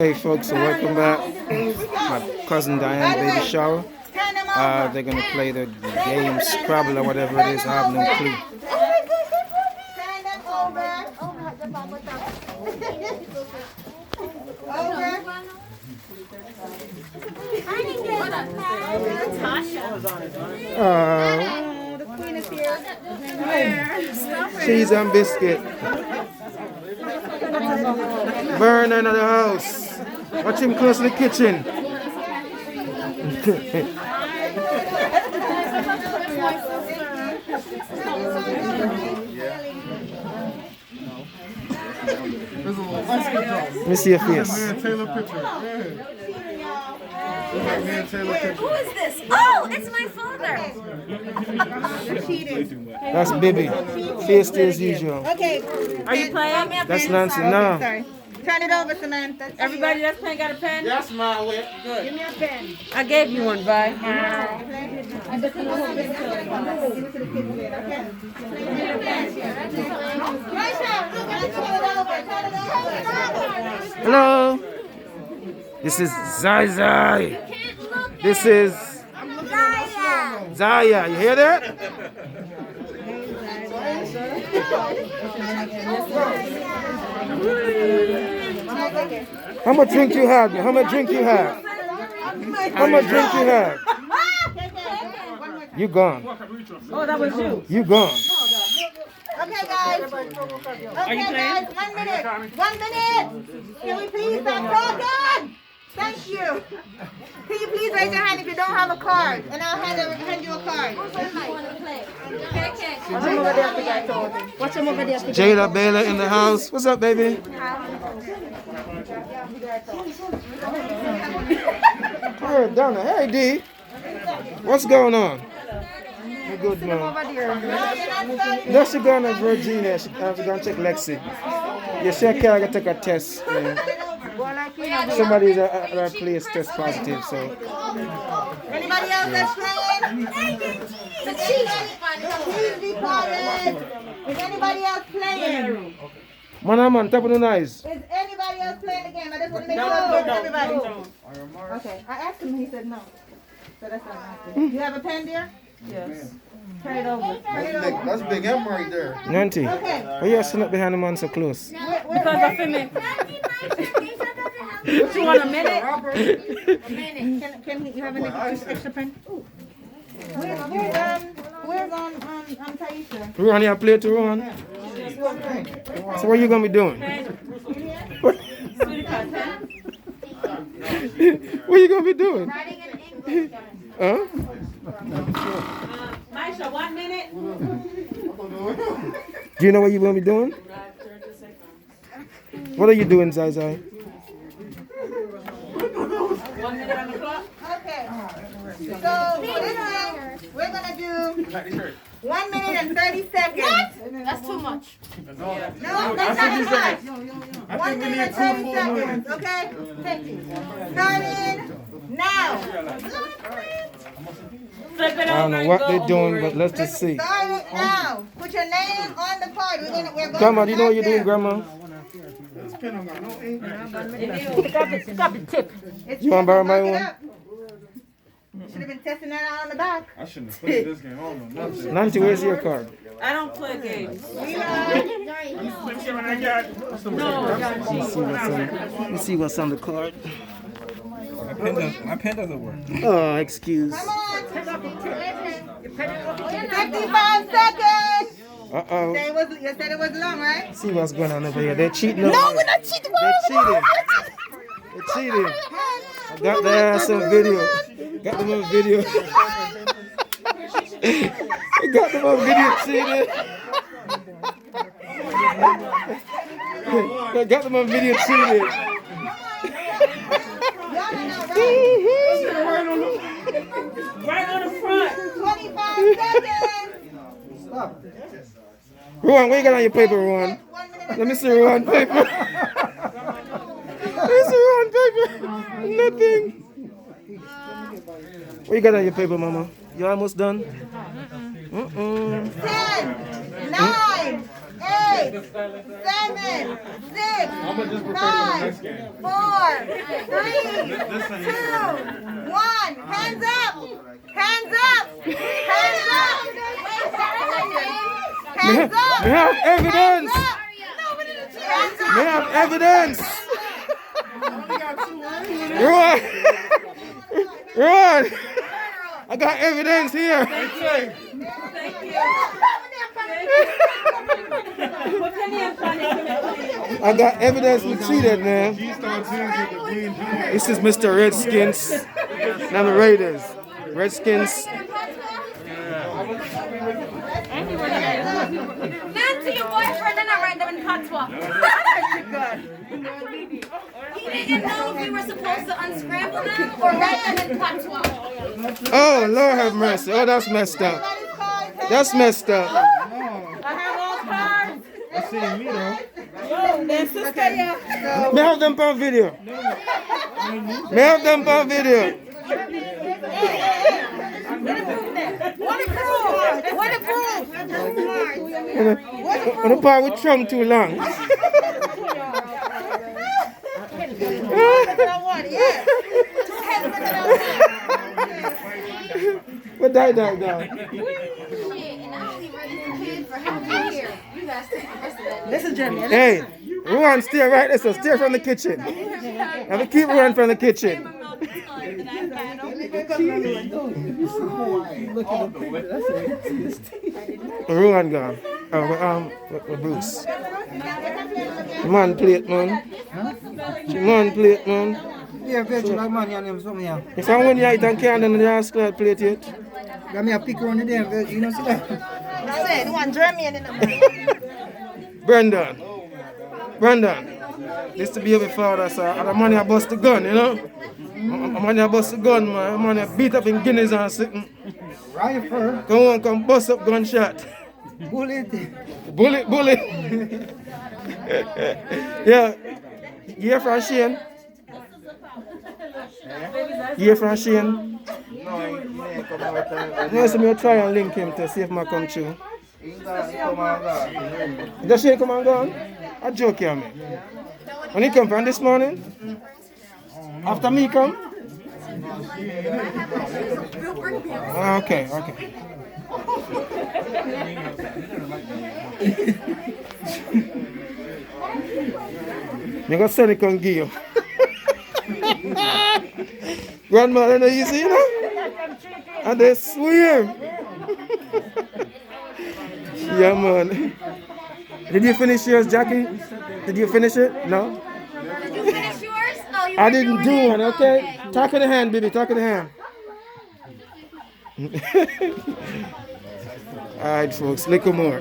Hey folks, so welcome back. My cousin Dianne baby shower. They're gonna play the game Scrabble or whatever it is. I have no clue. The queen is here. Cheese and biscuit. Burner in the house. Watch him close to the kitchen. Let me see your face. Who is this? Oh, it's my father. That's Bibi. Face as usual. Okay. Are you playing? That's Nancy. No. Sorry. Turn it over, Samantha. Everybody that's playing got a pen? That's my way. Good. Give me a pen. I gave you one, Vi. Hello. This is Zai Zai. This is Zaya. You hear that? How much drink you have? How much drink you have? How much drink you have? You gone. Oh, that was you. You gone. Okay, guys. Okay, guys. 1 minute. 1 minute. Can we please stop talking? Thank you. Can you please raise your hand if you don't have a card? And I'll hand you a card. Watch him over there. Jada Baylor in the house. What's up, baby? Hey, Donna. Hey, D. What's going on? You good, man? No, she going to Virginia. She's going to check Lexi. Yeah, she can't take a test. Somebody's at our place test positive, so. Anybody else that's playing? Please be quiet. Is anybody else playing? Man, tap on the nice. Is anybody else playing the game? I just want to make sure everybody. Okay, I asked him, he said no. So that's not an answer. You have a pen there? Yes. Turn it over. Turn it over. That's Big M right there. Nanti, Okay. why you sitting up behind the man so close? Because I finished. You want a minute? Can you have an extra pen? Where's Taisha? Ruan, you play to Ruan? So what you going to be doing? What you going to be doing? Huh? Maisha, 1 minute. Do you know what you're going to be doing? What are you doing, Zai Zai? 1 minute on the clock. Okay. So for this thing, we're gonna do 1 minute and 30 seconds. What? That's too much. No, that's not too much. 1 minute and 30 seconds. Okay? Thank you. Starting now. Flip it I don't know what they're doing, but let's just see. Start it now. Put your name on the card. We're going Grandma, do you know what you're doing, Grandma? Got the tip. You want to borrow my one? Should have been testing that out on the back. I shouldn't have played this game. I don't know nothing. Nanti, where's your card? I don't play games. Let me see what's on the card. My pen doesn't work. Oh, excuse. Come on. 55 seconds. Uh-oh. You said it was long, right? See what's going on over here. They're cheating. No, we're not cheating. They're cheating. They're cheating. I got their ass on video. Got them on video. I got them on video cheating. I got them on video cheating. Right on the front. 25 seconds. Ruan, what you got on your paper, Ruan? Let me see Ruan paper. Let me see Ruan paper. Nothing. What you got on your paper, Mama? You almost done? 10, 9, 8, 8, 7, 6, 5, 4, 3, 2, 1. Hands up! Hands up! Hands up! Hands up! We have evidence! Hands up! We have evidence! Run! Run! I got evidence here! I got evidence we cheated, man. This is Mr. Redskins. Now the Raiders. Redskins. Nancy, your boyfriend, and I read them in Patois. He didn't know if we were supposed to unscramble them or write them in Patois. Oh, Lord have mercy. Oh, that's messed up. That's messed up. I have all cards. I see me though. May I have them on video? May I have them on video? What a proof! What a proof! On the part with Trump too long. What died down? This is Jimmy. Hey, Ruan, stay right there. So stay from the kitchen. Have to keep Ruan from the kitchen. Ruan gone. With Bruce. Man plate, man. Man plate, man. Yeah, very like money on him, something here. If I want you eat and can't, then the ask plate yet. Got me a pick on the damn veg, you know, see that? That's it. One Jeremy in the Brendan. This to be your father, sir. And the money I bust the gun, you know? The money I bust the gun, man. The money I beat up in Guineas and something. Rifle, Come bust up gunshot. bullet. Bullet. Yeah. You hear from Shane? You hear from Shane? No, so me try and link him to see if I come true. Does Shane come and gone? I joke here, man. When he come from this morning? After me come? Okay. You got Sonny come give you. Grandmother, no easy, you know? And they swear. Yeah, man. Did you finish yours, Jackie? Did you finish it? No? Did you finish yours? No, you I didn't do one, okay? Talk in the hand, baby. Talk in the hand. All right, folks. Little more.